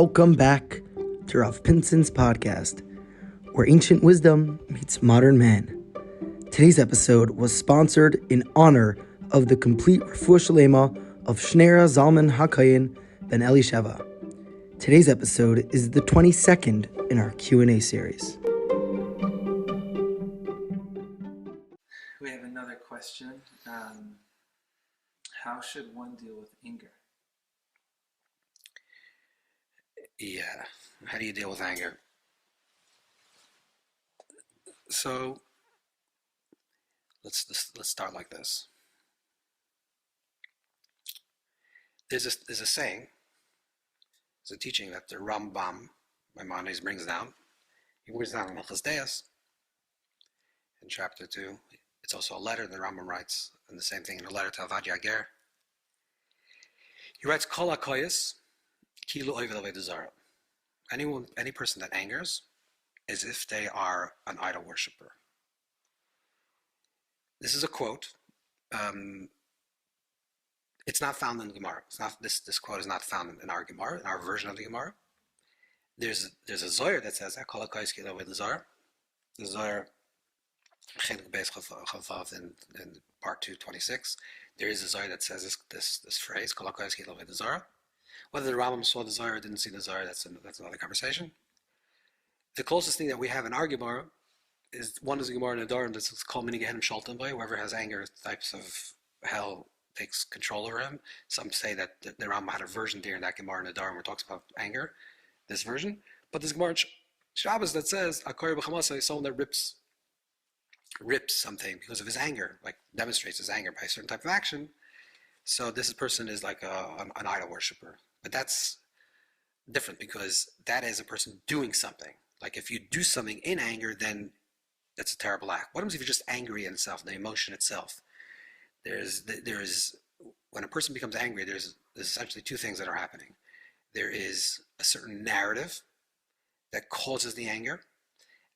Welcome back to Rav Pinson's podcast, where ancient wisdom meets modern man. Today's episode was sponsored in honor of the complete refuah shlema of Shnera Zalman HaKayin ben Elisheva. Today's episode is the 22nd in our Q&A series. We have another question. How should one deal with anger? Yeah, how do you deal with anger? So let's start like this. There's a saying, there's a teaching that the Rambam, Maimonides, brings down. He brings down in Hilchos Deos in chapter 2. It's also a letter the Rambam writes, and the same thing in a letter to Avad Ger. He writes, Kol HaKoyes Kilu Oived Avodah Zarah. Any person that angers is if they are an idol worshiper. This is a quote. It's not found in the Gemara. This quote is not found in our Gemara, in our version of the Gemara. There's a Zohar that says Kol HaKoyes Kilu Avodah Zarah. The Zohar Chelik Beis Chavav in part 226. There is a Zohar that says this phrase Kol HaKoyes Kilu Avodah Zarah. Whether the Rambam saw the Zohar or didn't see the Zohar, that's another conversation. The closest thing that we have in our Gemara is one is the Gemara in Adorim that's called Mini Gehenim Shaltan by. Whoever has anger, types of hell takes control over him. Some say that the Rambam had a version there in that Gemara in Adorim where it talks about anger, this version. But this Gemara in Shabbos that says Akari B'chamasai is someone that rips something because of his anger, like demonstrates his anger by a certain type of action. So this person is like an idol worshiper. But that's different because that is a person doing something. Like if you do something in anger, then that's a terrible act. What happens if you're just angry in itself, the emotion itself? There's when a person becomes angry, there's essentially two things that are happening. There is a certain narrative that causes the anger,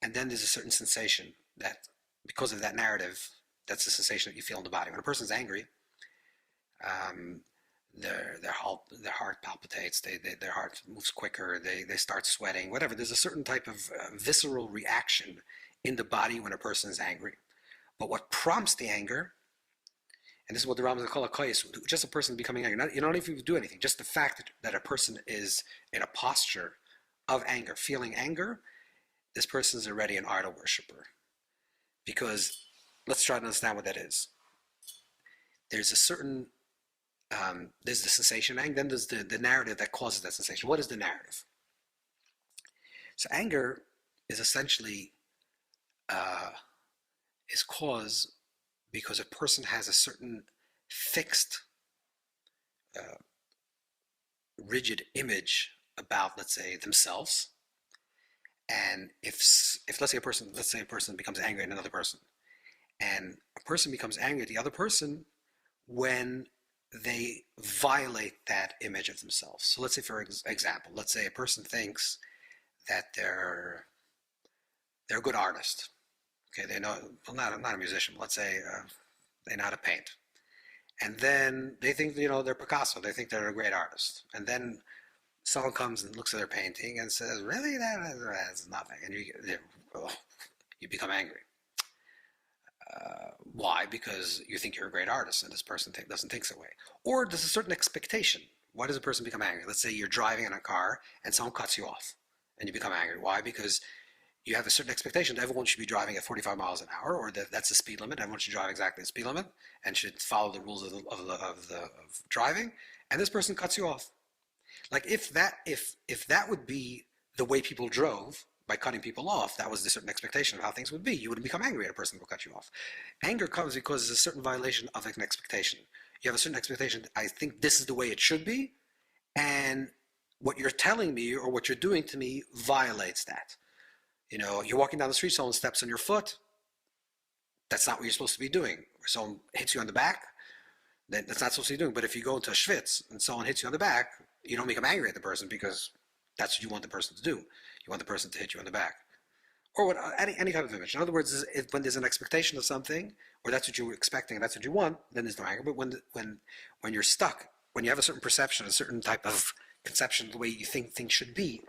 and then there's a certain sensation that, because of that narrative, that's the sensation that you feel in the body. When a person's angry, their heart palpitates, their heart moves quicker, they start sweating, whatever. There's a certain type of visceral reaction in the body when a person is angry. But what prompts the anger, and this is what the Rambam call a koyes, just a person becoming angry. You don't even do anything. Just the fact that a person is in a posture of anger, feeling anger, this person is already an idol worshiper. Because let's try to understand what that is. There's a certain there's the sensation of anger, then there's the narrative that causes that sensation. What is the narrative? So anger is essentially is caused because a person has a certain fixed, rigid image about, let's say, themselves. And if let's say a person becomes angry at another person, and a person becomes angry at the other person when they violate that image of themselves. So let's say, for example, let's say a person thinks that they're a good artist. Okay, they know, well, not a musician. Let's say they know how to paint, and then they think they're Picasso. They think they're a great artist, and then someone comes and looks at their painting and says, "Really, that's nothing," and you become angry. Why? Because you think you're a great artist and this person doesn't think so way. Or there's a certain expectation. Why does a person become angry? Let's say you're driving in a car and someone cuts you off and you become angry. Why? Because you have a certain expectation that everyone should be driving at 45 miles an hour, or that's the speed limit. Everyone should drive exactly the speed limit and should follow the rules of driving. And this person cuts you off. Like if that would be the way people drove, by cutting people off, that was a certain expectation of how things would be. You wouldn't become angry at a person who will cut you off. Anger comes because there's a certain violation of an expectation. You have a certain expectation, I think this is the way it should be, and what you're telling me or what you're doing to me violates that. You're walking down the street, someone steps on your foot, that's not what you're supposed to be doing. Or someone hits you on the back, that's not supposed to be doing. But if you go into a schwitz and someone hits you on the back, you don't become angry at the person because that's what you want the person to do. You want the person to hit you on the back. Or any type of image. In other words, when there's an expectation of something, or that's what you're expecting, and that's what you want, then there's no anger. But when you're stuck, when you have a certain perception, a certain type of conception of the way you think things should be,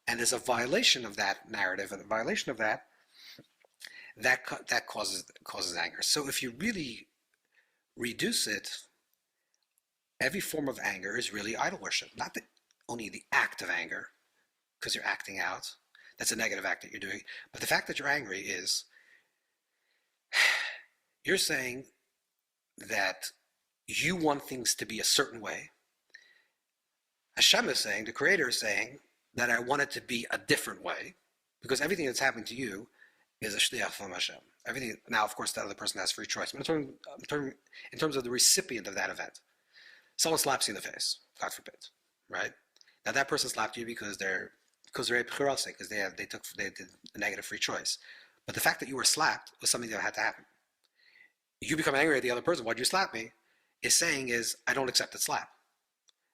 and there's a violation of that narrative, and a violation of that causes anger. So if you really reduce it, every form of anger is really idol worship. Not only the act of anger, because you're acting out. That's a negative act that you're doing. But the fact that you're angry is, you're saying that you want things to be a certain way. Hashem is saying, the Creator is saying, that I want it to be a different way, because everything that's happened to you is a shliach from Hashem. Everything. Now, of course, the other person has free choice. But in terms of the recipient of that event, someone slaps you in the face, God forbid, right? Now that person slapped you because they're epicurose, because they did a negative free choice. But the fact that you were slapped was something that had to happen. You become angry at the other person. Why'd you slap me? Is I don't accept the slap.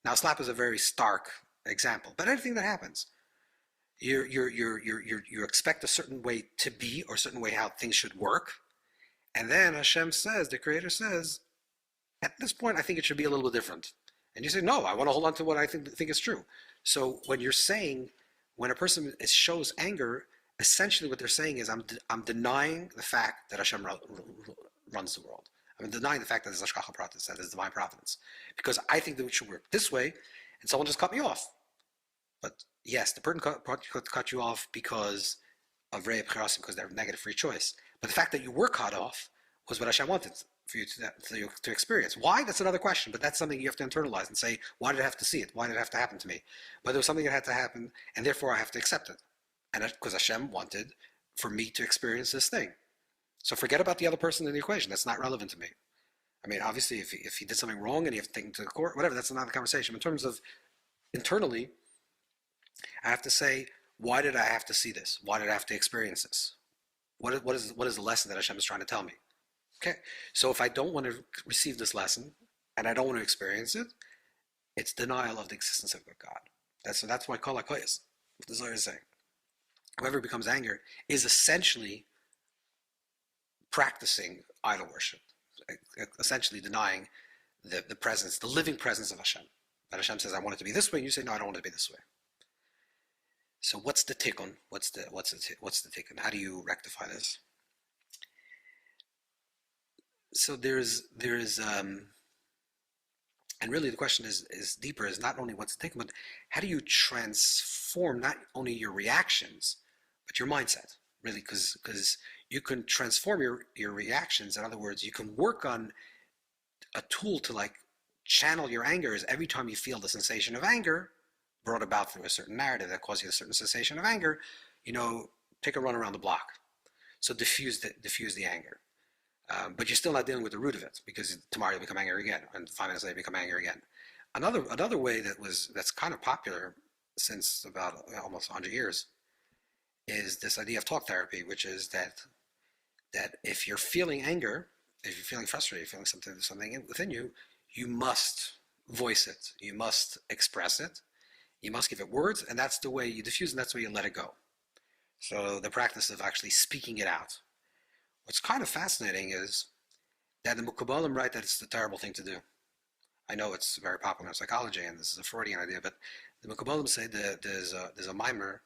Now, slap is a very stark example, but anything that happens, you expect a certain way to be, or a certain way how things should work, and then Hashem says, the Creator says, at this point, I think it should be a little bit different. And you say, no, I want to hold on to what I think is true. So when you're saying, when a person shows anger, essentially what they're saying is, I'm denying the fact that Hashem runs the world. I'm denying the fact that there's Hashgacha Pratis, that there's divine providence. Because I think that it should work this way, and someone just cut me off. But yes, the person cut you off because of Rei B'chirasim, because they're negative free choice. But the fact that you were cut off was what Hashem wanted for you to experience. Why? That's another question, but that's something you have to internalize and say, why did I have to see it? Why did it have to happen to me? But there was something that had to happen, and therefore I have to accept it. And because Hashem wanted for me to experience this thing. So forget about the other person in the equation. That's not relevant to me. I mean, obviously, if he did something wrong and you have to take him to the court, whatever, that's another conversation. In terms of internally, I have to say, why did I have to see this? Why did I have to experience this? What is the lesson that Hashem is trying to tell me? Okay, so if I don't want to receive this lesson and I don't want to experience it, it's denial of the existence of God. That's why Kol HaKoyes, what the Zohar is saying. Whoever becomes anger is essentially practicing idol worship, essentially denying the presence, the living presence of Hashem. That Hashem says, I want it to be this way, and you say, no, I don't want it to be this way. So what's the tikkun? What's the tikkun? How do you rectify this? So there's and really the question is deeper, is not only what's the tikkun, but how do you transform not only your reactions, but your mindset, really, because you can transform your reactions. In other words, you can work on a tool to like channel your anger. Is every time you feel the sensation of anger brought about through a certain narrative that caused you a certain sensation of anger, take a run around the block. So diffuse the anger. But you're still not dealing with the root of it, because tomorrow you'll become angry again, and 5 minutes later you become angry again. Another way that's kind of popular since about almost 100 years is this idea of talk therapy, which is that if you're feeling anger, if you're feeling frustrated, you're feeling something within you, you must voice it, you must express it, you must give it words, and that's the way you diffuse, and that's the way you let it go. So the practice of actually speaking it out. What's kind of fascinating is that the Mukabbalim write that it's a terrible thing to do. I know it's very popular in psychology, and this is a Freudian idea, but the Mukabbalim say that there's a mimer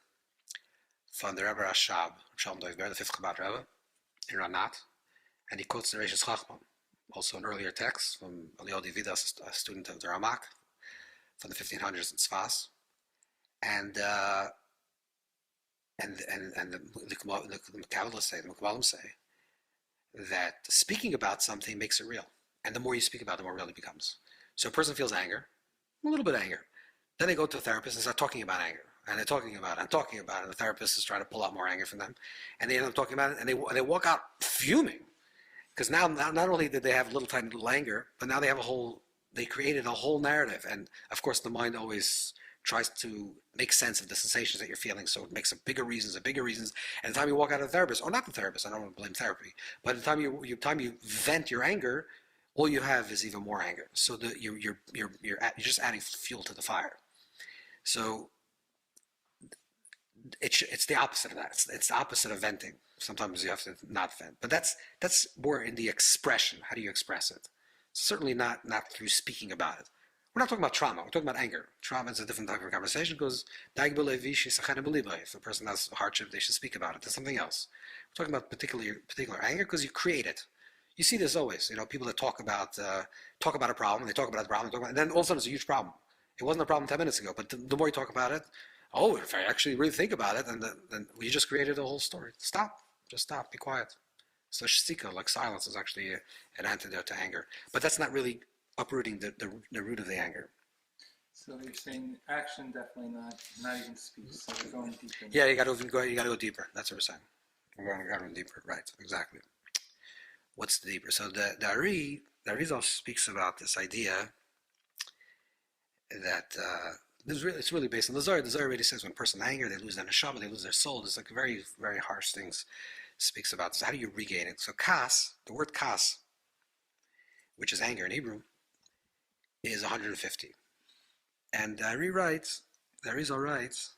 from the Rebbe Rashab, Shalom Doivber, the fifth Chabad Rebbe, in Ranat, and he quotes the Reishis Chachman, also an earlier text from Eliyahu Vidas, a student of the Ramak, from the 1500s in Sfas, and the Kabbalists say, the Mukabbalim say, that speaking about something makes it real. And the more you speak about it, the more real it becomes. So a person feels anger, a little bit of anger. Then they go to a therapist and start talking about anger. And they're talking about it, and the therapist is trying to pull out more anger from them. And they end up talking about it, and they walk out fuming. Because now not only did they have tiny little anger, but now they created a whole narrative. And of course the mind always tries to make sense of the sensations that you're feeling, so it makes bigger reasons. And the time you walk out of the therapist, or not the therapist, I don't want to blame therapy, but the time you vent your anger, all you have is even more anger. So you're just adding fuel to the fire. So it's the opposite of that. It's the opposite of venting. Sometimes you have to not vent, but that's more in the expression. How do you express it? Certainly not through speaking about it. We're not talking about trauma. We're talking about anger. Trauma is a different type of conversation because if a person has hardship, they should speak about it. That's something else. We're talking about particular anger because you create it. You see this always. People that talk about a problem, they talk about the problem, and then all of a sudden it's a huge problem. It wasn't a problem 10 minutes ago, but the more you talk about it, if I actually really think about it, then you just created a whole story. Stop. Just stop. Be quiet. So shtika, like silence, is actually an antidote to anger. But that's not really uprooting the root of the anger. So you're saying action, definitely not even speech. So we're going deeper. Yeah, you got to go deeper. That's what we're saying. We're going deeper, right? Exactly. What's deeper? So the Arizal speaks about this idea that it's really based on the Zohar. The Zohar already says when a person is angry, they lose their neshama, they lose their soul. There's like very, very harsh things speaks about this. How do you regain it? So kas, the word kas, which is anger in Hebrew, is 150. And the Arizal writes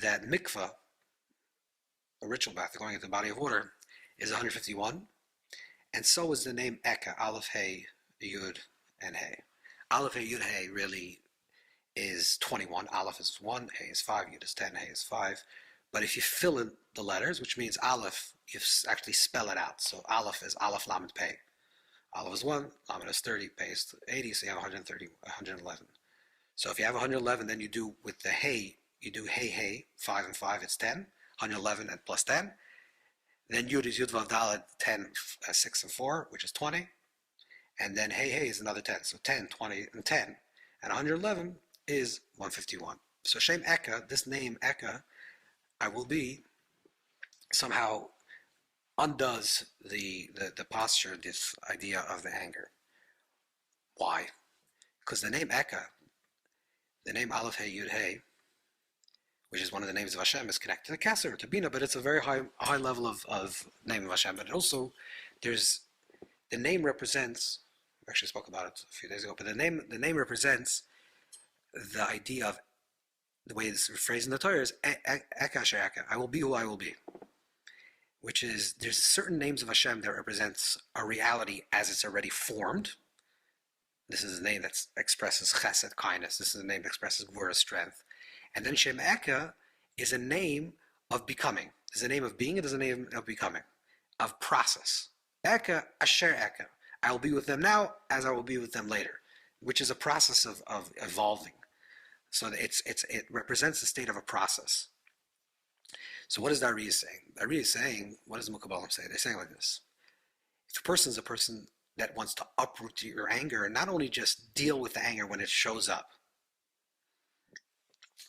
that mikvah, a ritual bath going into the body of water, is 151. And so is the name Eka, Aleph, Hey, Yud, and Hey. Aleph, Hey, Yud, Hey really is 21. Aleph is 1, Hey is 5, Yud is 10, Hey is 5. But if you fill in the letters, which means Aleph, you actually spell it out. So Aleph is Aleph, Lamed, Pei. Aleph is 1, Lamed is 30, Pei is 80, so you have 130, 111. So if you have 111, then you do with the Hey, you do Hey, Hey, 5 and 5, it's 10. 111 and plus 10. Then Yud is Yud Vav Daled, 10, 6 and 4, which is 20. And then Hey Hey is another 10. So 10, 20, and 10. And 111 is 151. So Shem Eka, this name Eka, I will be, somehow undoes the posture, this idea of the anger. Why? Because the name Eka, the name Aleph Hey Yud Hey, which is one of the names of Hashem, is connected to Keser, to Bina, but it's a very high level of name of Hashem. But also, the name represents, we actually spoke about it a few days ago, but the name represents the idea of, the way it's phrased in the Torah is Eka She'eka, I will be who I will be. Which is, there's certain names of Hashem that represents a reality as it's already formed. This is a name that expresses chesed, kindness. This is a name that expresses gvura, strength. And then Shem Eka is a name of becoming. There's a name of being, and there's a name of becoming, of process. Eka Asher Eka. I will be with them now as I will be with them later, which is a process of evolving. So it represents the state of a process. So what is the Ari saying? The Ari is saying, what does the Mukabalim say? They're saying like this. If a person is a person that wants to uproot your anger, and not only just deal with the anger when it shows up,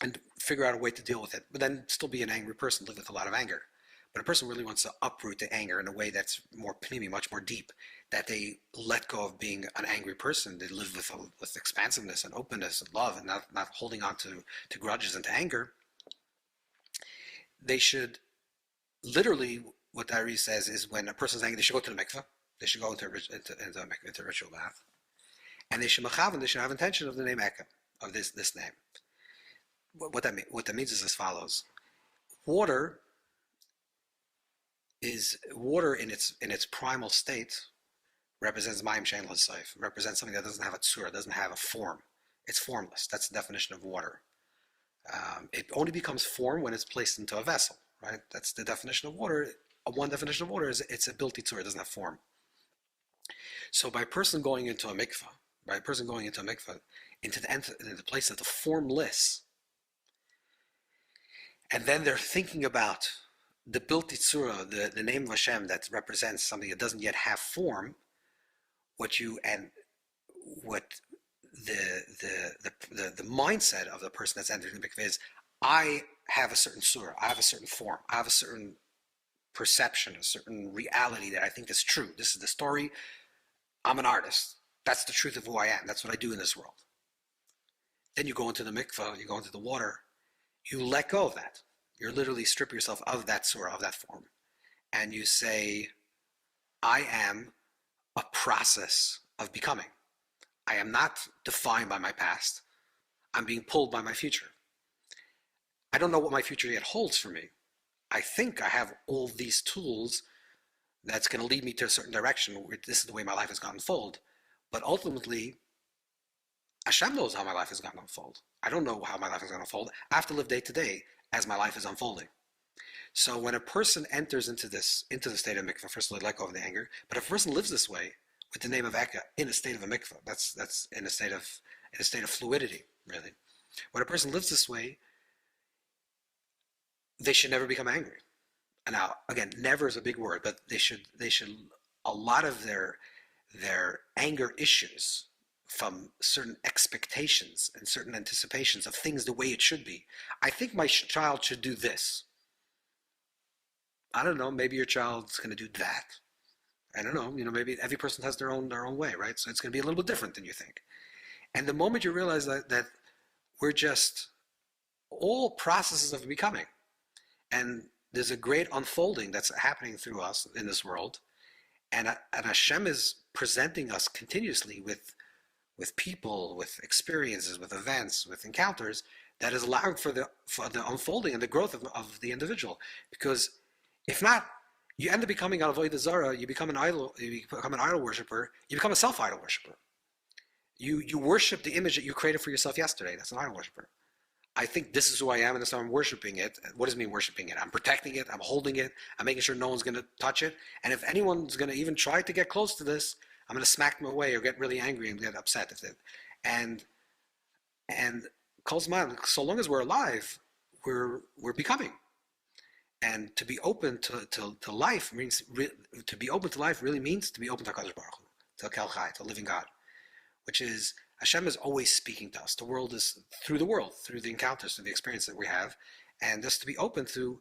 and figure out a way to deal with it, but then still be an angry person, live with a lot of anger. But a person really wants to uproot the anger in a way that's more pnimi, much more deep, that they let go of being an angry person. They live with expansiveness and openness and love, and not holding on to grudges and to anger. They should, literally, what the Ari says is, when a person's angry, they should go to the mikvah. They should go into a ritual bath. And they should mechavan, they should have intention of the name Eka, of this name. What that means is as follows. Water in its primal state represents Mayim Shein Lo Seif, represents something that doesn't have a tzura, doesn't have a form. It's formless. That's the definition of water. It only becomes form when it's placed into a vessel, right? That's the definition of water. One definition of water is it's a bilti tzura, it doesn't have form. So by a person going into a mikvah, into the place of the formless, and then they're thinking about the bilti tzura, the name of Hashem that represents something that doesn't yet have form, what the mindset of the person that's entering the mikveh is, I have a certain surah, I have a certain form, I have a certain perception, a certain reality that I think is true. This is the story. I'm an artist. That's the truth of who I am. That's what I do in this world. Then you go into the mikveh, you go into the water, you let go of that. You literally strip yourself of that surah, of that form. And you say, I am a process of becoming. I am not defined by my past. I'm being pulled by my future. I don't know what my future yet holds for me. I think I have all these tools that's going to lead me to a certain direction. This is the way my life is going to unfold. But ultimately, Hashem knows how my life is going to unfold. I don't know how my life is going to unfold. I have to live day to day as my life is unfolding. So when a person enters into the state of mikvah, first let go of the anger. But if a person lives this way with the name of Eka in a state of a mikvah, that's in a state of fluidity, really. When a person lives this way, they should never become angry. And now, again, never is a big word, but they should a lot of their anger issues from certain expectations and certain anticipations of things the way it should be. I think my child should do this. I don't know, maybe your child's going to do that. I don't know, maybe every person has their own way, right? So it's going to be a little bit different than you think. And the moment you realize that we're just all processes of becoming, and there's a great unfolding that's happening through us in this world, and Hashem is presenting us continuously with people, with experiences, with events, with encounters that is allowing for the unfolding and the growth of the individual. Because if not, you end up becoming out of Avodah Zarah, you become an idol worshiper, you become a self-idol worshiper. You worship the image that you created for yourself yesterday. That's an idol worshiper. I think this is who I am, and this is how I'm worshiping it. What does it mean worshiping it? I'm protecting it, I'm holding it, I'm making sure no one's going to touch it. And if anyone's going to even try to get close to this, I'm going to smack them away or get really angry and get upset with it. And so long as we're alive, we're becoming. And to be open to life means to be open to life really means to be open to HaKadosh Baruch Hu, to Kel Chai, to living God, which is Hashem is always speaking to us. The world is through the encounters, through the experience that we have, and just to be open to,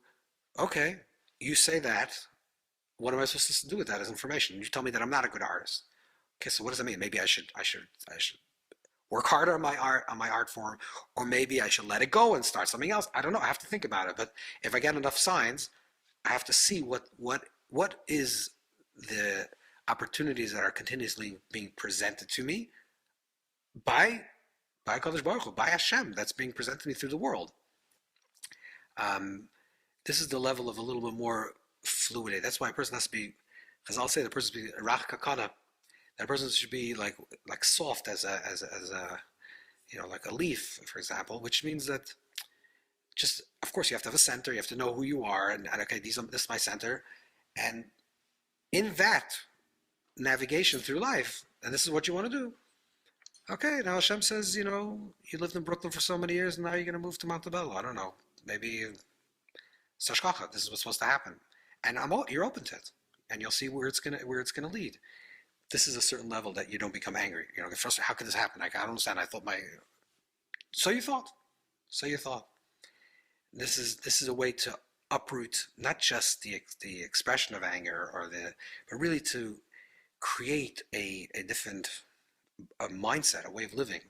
okay, you say that, what am I supposed to do with that as information? You tell me that I'm not a good artist. Okay, so what does that mean? Maybe I should work harder on my art form, or maybe I should let it go and start something else. I don't know. I have to think about it. But if I get enough signs, I have to see what is the opportunities that are continuously being presented to me by Kadosh Baruch Hu, by Hashem, that's being presented to me through the world. This is the level of a little bit more fluidity. That's why a person has to be, as I'll say, the person should be rach kakana. That person should be like soft as a like a leaf, for example, which means that just, of course, you have to have a center. You have to know who you are, and okay, this is my center, and in that navigation through life, and this is what you want to do. Okay, now Hashem says, you lived in Brooklyn for so many years, and now you're going to move to Montebello. I don't know, maybe Sashkacha. This is what's supposed to happen, and you're open to it, and you'll see where it's gonna lead. This is a certain level that you don't become angry. Get frustrated. How could this happen? I don't understand. I thought So you thought. This is a way to uproot not just the expression of anger but really to create a different mindset, a way of living.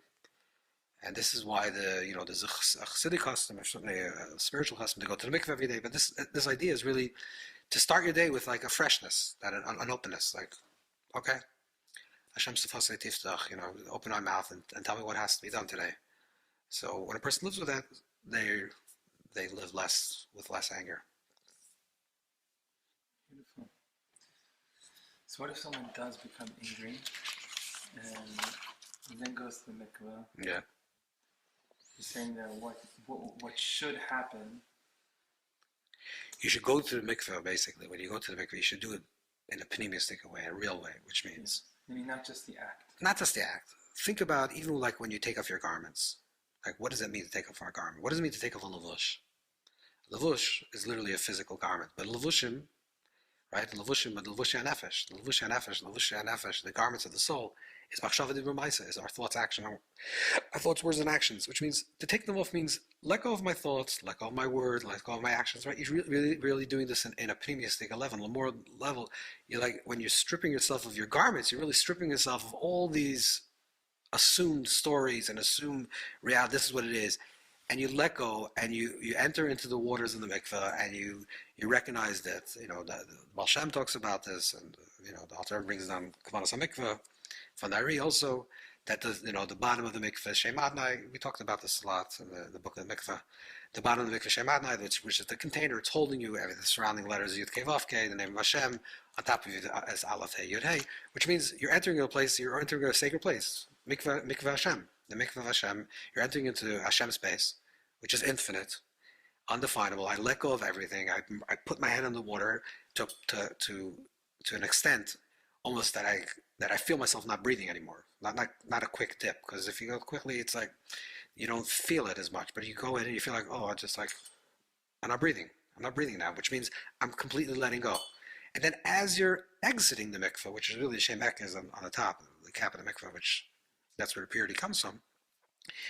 And this is why there's a chassidic custom, or certainly a spiritual custom, to go to the mikveh every day. But this idea is really to start your day with like a freshness, an openness, like, okay, Hashem Sefasei Tiftach, open my mouth and tell me what has to be done today. So when a person lives with that, they live with less anger. Beautiful. So what if someone does become angry and then goes to the mikveh? Yeah. You're saying that what should happen? You should go to the mikveh, basically. When you go to the mikveh, you should do it in a pneumistic way, a real way, which means... I mean, not just the act. Not just the act. Think about even like when you take off your garments. Like, what does it mean to take off our garment? What does it mean to take off a levush? Levush is literally a physical garment, but levushim, right? Levushim hanefesh, the garments of the soul, is machshava dibur ma'aseh, is our thoughts, action, our thoughts, words, and actions. Which means to take them off means let go of my thoughts, let go of my words, let go of my actions. Right? You're really doing this in a pneumistic level, a more level. You're like when you're stripping yourself of your garments, you're really stripping yourself of all these assumed stories and assumed reality. This is what it is. And you let go, and you enter into the waters of the mikveh, and you recognize that, the Baal Shem talks about this, and the Alter brings down Kavanas HaMikveh, from Nari also, that the bottom of the mikveh, Shem Adnai, we talked about this a lot in the book of the mikveh, the bottom of the mikveh, Shem Adnai, which is the container, it's holding you, the surrounding letters, Yud Kei Vav Kei, the name of Hashem, on top of you is Aleph Hey Yud Hey, which means you're entering a sacred place, mikveh Hashem. the mikveh of Hashem, you're entering into Hashem's space, which is infinite, undefinable. I let go of everything. I put my head in the water to an extent almost that I feel myself not breathing anymore. Not a quick dip, because if you go quickly, it's like you don't feel it as much. But you go in and you feel like, oh, I'm not breathing. I'm not breathing now, which means I'm completely letting go. And then as you're exiting the mikveh, which is really the Shem Ek is on the top, the cap of the mikveh, which that's where the purity comes from,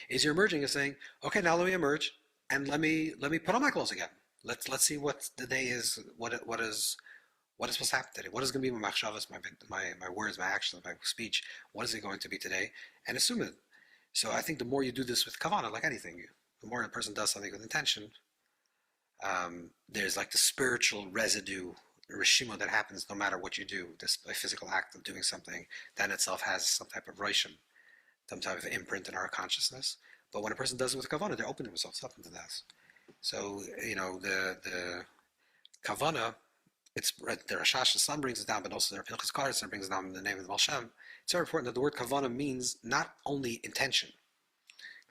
is you're emerging and saying, okay, now let me emerge and let me put on my clothes again. Let's see what the day is, what is supposed to happen today. What is going to be my machshavas, my words, my actions, my speech? What is it going to be today? And assume it. So I think the more you do this with kavanah, like anything, the more a person does something with intention, there's like the spiritual residue, the reshima that happens no matter what you do. This physical act of doing something, that in itself has some type of reshim, some type of imprint in our consciousness. But when a person does it with kavanah, they're opening themselves up into that. So, the kavanah, it's the Rashash, the sun brings it down, but also the Pinchas Karetz brings it down in the name of the Baal Shem. It's very important that the word kavanah means not only intention.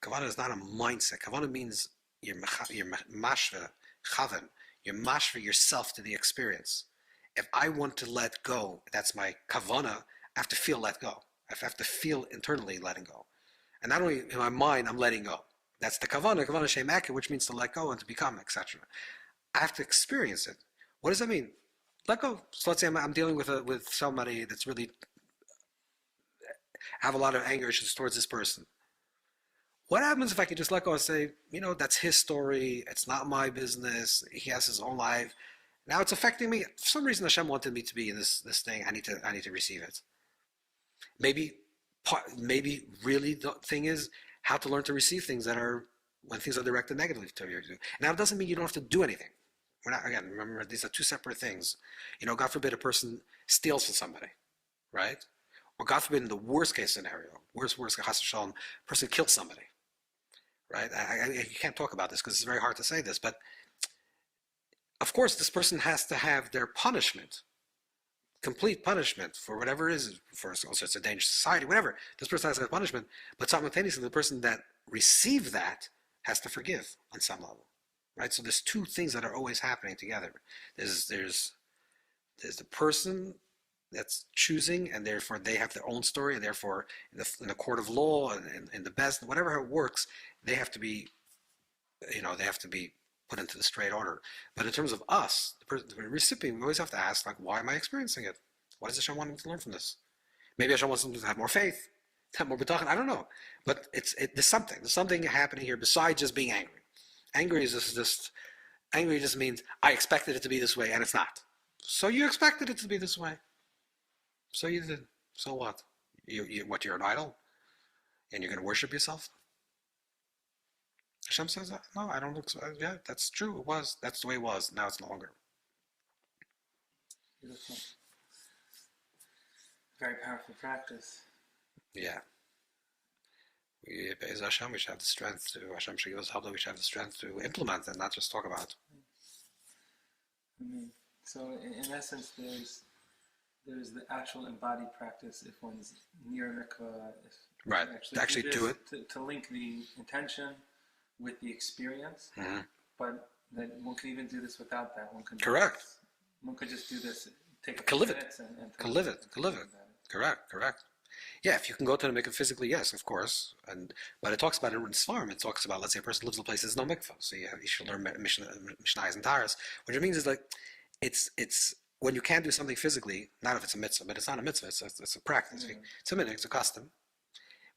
Kavanah is not a mindset. Kavanah means you're mashva, chavan. You're mashva yourself to the experience. If I want to let go, that's my kavanah. I have to feel let go. I have to feel internally letting go. And not only in my mind, I'm letting go. That's the kavanah shem eke, which means to let go and to become, etc. I have to experience it. What does that mean? Let go. So let's say I'm dealing with somebody that's really have a lot of anger issues towards this person. What happens if I can just let go and say, that's his story. It's not my business. He has his own life. Now it's affecting me. For some reason, Hashem wanted me to be in this thing. I need to receive it. Maybe really the thing is how to learn to receive things when things are directed negatively to you. Now it doesn't mean you don't have to do anything. Remember, these are two separate things. God forbid a person steals from somebody, right? Or God forbid, in the worst case scenario, worst, chas v'shalom, a person kills somebody, right? You can't talk about this because it's very hard to say this, but of course this person has to have their punishment, complete punishment for whatever it is, for all sorts of dangerous society, whatever. This person has to have punishment, but simultaneously the person that received that has to forgive on some level. Right, so there's two things that are always happening together. There's the person that's choosing, and therefore they have their own story, and therefore in the court of law and in the best, whatever it works, they have to be, put into the straight order. But in terms of us, the recipient, we always have to ask, like, why am I experiencing it? What does Hashem want me to learn from this? Maybe Hashem wants them to have more faith, have more bitachon. I don't know, but there's something happening here besides just being angry. Angry just means I expected it to be this way and it's not. So you expected it to be this way. So you did. So what? You're an idol? And you're going to worship yourself? Hashem says, no, I don't look so. Yeah, that's true. It was. That's the way it was. Now it's no longer. Beautiful. Very powerful practice. Yeah. As Hashem, we should have the strength to, Hashem should give us help, that we should have the strength to implement and not just talk about. So in essence, there's the actual embodied practice if one's near mikvah, Right, to actually do it. To link the intention with the experience, but that one can even do this without that. Correct. One could just do this, take a Can few live it. minutes and Can live it. Correct. Yeah, if you can go to the mikveh physically, yes, of course. But it talks about it in Sfarim. It talks about, let's say a person lives in a place there's no mikveh, so you should learn Mishnayos and Taras. What it means is like, it's when you can do something physically, not if it's a mitzvah, but it's not a mitzvah. It's a practice. Mm-hmm. It's a minhag. It's a custom.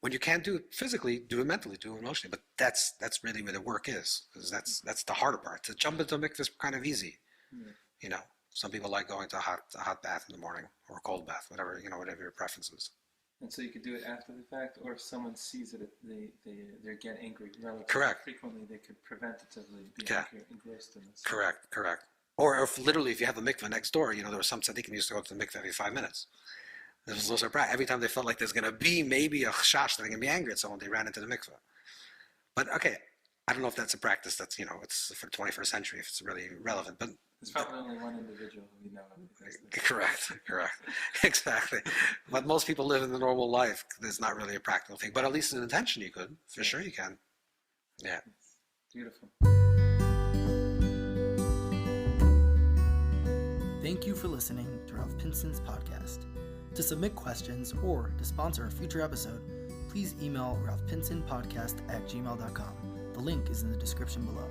When you can't do it physically, do it mentally, do it emotionally. But that's really where the work is, because that's the harder part. To jump into a mikveh is kind of easy. Mm-hmm. Some people like going to a hot bath in the morning or a cold bath, whatever your preference is. And so you could do it after the fact, or if someone sees it, they get angry relatively Correct. frequently, they could preventatively be engrossed in this. Correct. Or if you have a mikveh next door, there was some tzaddikim used to go to the mikveh every 5 minutes. This was also every time they felt like there's going to be maybe a chash that they're going to be angry at someone, they ran into the mikveh. But okay, I don't know if that's a practice that's, it's for the 21st century, if it's really relevant. But There's probably only one individual who we know of who does this. Correct, exactly. But most people live in the normal life. It's not really a practical thing, but at least an intention you could. For sure you can. Yeah. Beautiful. Thank you for listening to Ralph Pinson's podcast. To submit questions or to sponsor a future episode, please email ralphpinsonpodcast@gmail.com. The link is in the description below.